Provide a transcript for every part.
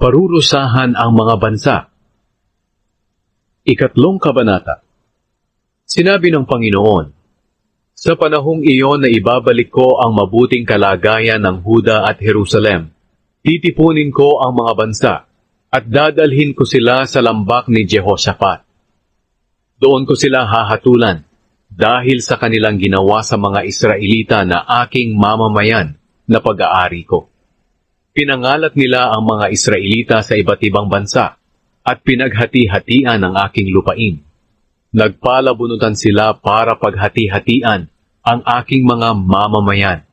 Parurusahan ang mga bansa. Ikatlong kabanata. Sinabi ng Panginoon, sa panahong iyon na ibabalik ko ang mabuting kalagayan ng Huda at Jerusalem, titipunin ko ang mga bansa at dadalhin ko sila sa lambak ni Jehoshaphat. Doon ko sila hahatulan dahil sa kanilang ginawa sa mga Israelita na aking mamamayan na pag-aari ko. Pinangalat nila ang mga Israelita sa iba't ibang bansa at pinaghati-hatian ang aking lupain. Nagpalabunutan sila para paghati-hatian ang aking mga mamamayan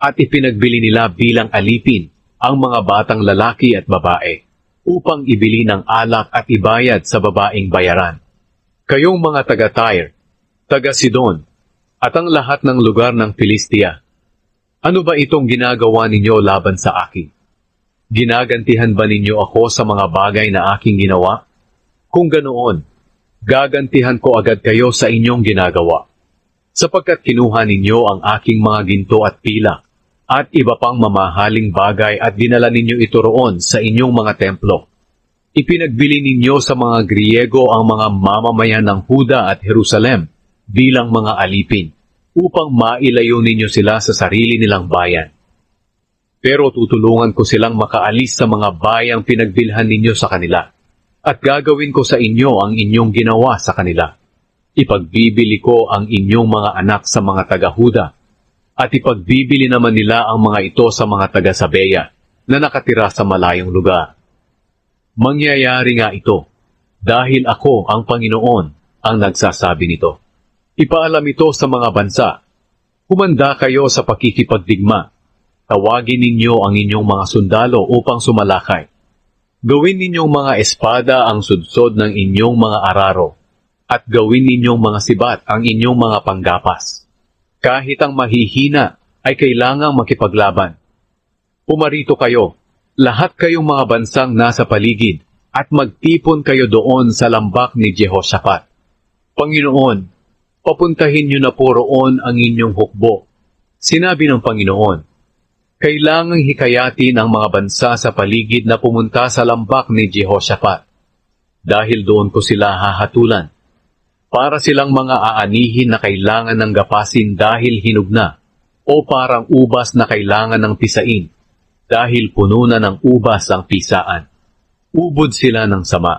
at ipinagbili nila bilang alipin ang mga batang lalaki at babae upang ibili ng alak at ibayad sa babaeng bayaran. Kayong mga taga-Tyre, taga-Sidon, at ang lahat ng lugar ng Filistia, ano ba itong ginagawa ninyo laban sa akin? Ginagantihan ba ninyo ako sa mga bagay na aking ginawa? Kung ganoon, gagantihan ko agad kayo sa inyong ginagawa, sapagkat kinuha ninyo ang aking mga ginto at pilak, at iba pang mamahaling bagay at dinala ninyo ito roon sa inyong mga templo. Ipinagbili ninyo sa mga Griego ang mga mamamayan ng Huda at Jerusalem bilang mga alipin, upang mailayo ninyo sila sa sarili nilang bayan. Pero tutulungan ko silang makaalis sa mga bayang pinagbilhan ninyo sa kanila, at gagawin ko sa inyo ang inyong ginawa sa kanila. Ipagbibili ko ang inyong mga anak sa mga taga-Huda, at ipagbibili naman nila ang mga ito sa mga taga-Sabeya na nakatira sa malayong lugar. Mangyayari nga ito, dahil ako ang Panginoon ang nagsasabi nito. Ipaalam ito sa mga bansa. Humanda kayo sa pakikipagdigma. Tawagin ninyo ang inyong mga sundalo upang sumalakay. Gawin ninyong mga espada ang sudsod ng inyong mga araro, at gawin ninyong mga sibat ang inyong mga panggapas. Kahit ang mahihina ay kailangang makipaglaban. Pumarito kayo, lahat kayong mga bansang nasa paligid, at magtipon kayo doon sa lambak ni Jehoshaphat. Panginoon, papuntahin niyo na po roon ang inyong hukbo. Sinabi ng Panginoon, kailangang hikayatin ang mga bansa sa paligid na pumunta sa lambak ni Jehoshaphat, dahil doon ko sila hahatulan, para silang mga aanihin na kailangan ng gapasin dahil hinog na, o parang ubas na kailangan ng pisain, dahil puno na ng ubas ang pisaan. Ubod sila ng sama.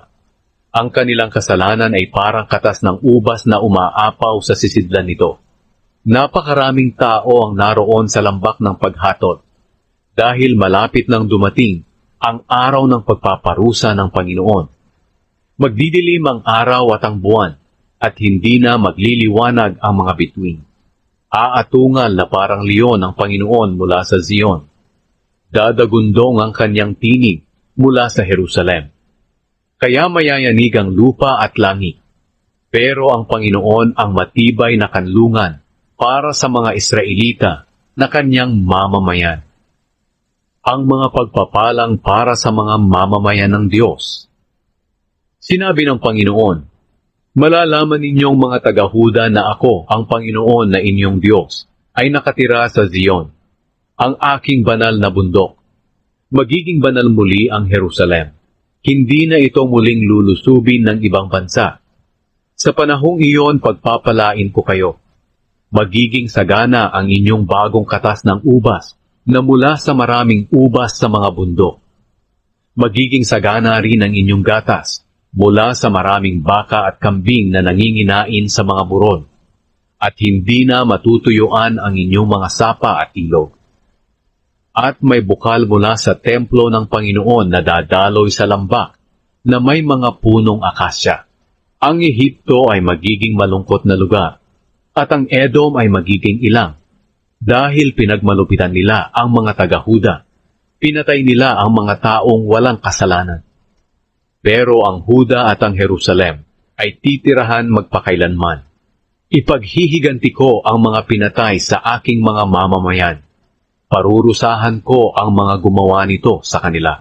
Ang kanilang kasalanan ay parang katas ng ubas na umaapaw sa sisidlan nito. Napakaraming tao ang naroon sa lambak ng paghatol, dahil malapit nang dumating ang araw ng pagpaparusa ng Panginoon. Magdidilim ang araw at ang buwan, at hindi na magliliwanag ang mga bituin. Aatungal na parang leon ang Panginoon mula sa Zion. Dadagundong ang kanyang tinig mula sa Jerusalem. Kaya mayayanig ang lupa at langit. Pero ang Panginoon ang matibay na kanlungan para sa mga Israelita na kanyang mamamayan. Ang mga pagpapalang para sa mga mamamayan ng Diyos. Sinabi ng Panginoon, malalaman ninyong mga taga-Huda na ako, ang Panginoon na inyong Diyos, ay nakatira sa Zion, ang aking banal na bundok. Magiging banal muli ang Jerusalem. Hindi na ito muling lulusubin ng ibang bansa. Sa panahong iyon, pagpapalain ko kayo. Magiging sagana ang inyong bagong katas ng ubas, na mula sa maraming ubas sa mga bundok. Magiging sagana rin ang inyong gatas mula sa maraming baka at kambing na nanginginain sa mga buron, at hindi na matutuyuan ang inyong mga sapa at ilog. At may bukal mula sa templo ng Panginoon na dadaloy sa lambak na may mga punong akasya. Ang Ehipto ay magiging malungkot na lugar, at ang Edom ay magiging ilang. Dahil pinagmalupitan nila ang mga taga-Huda, pinatay nila ang mga taong walang kasalanan. Pero ang Huda at ang Jerusalem ay titirahan magpakailanman. Ipaghihiganti ko ang mga pinatay sa aking mga mamamayan. Parurusahan ko ang mga gumawa nito sa kanila.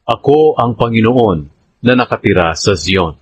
Ako ang Panginoon na nakatira sa Zion.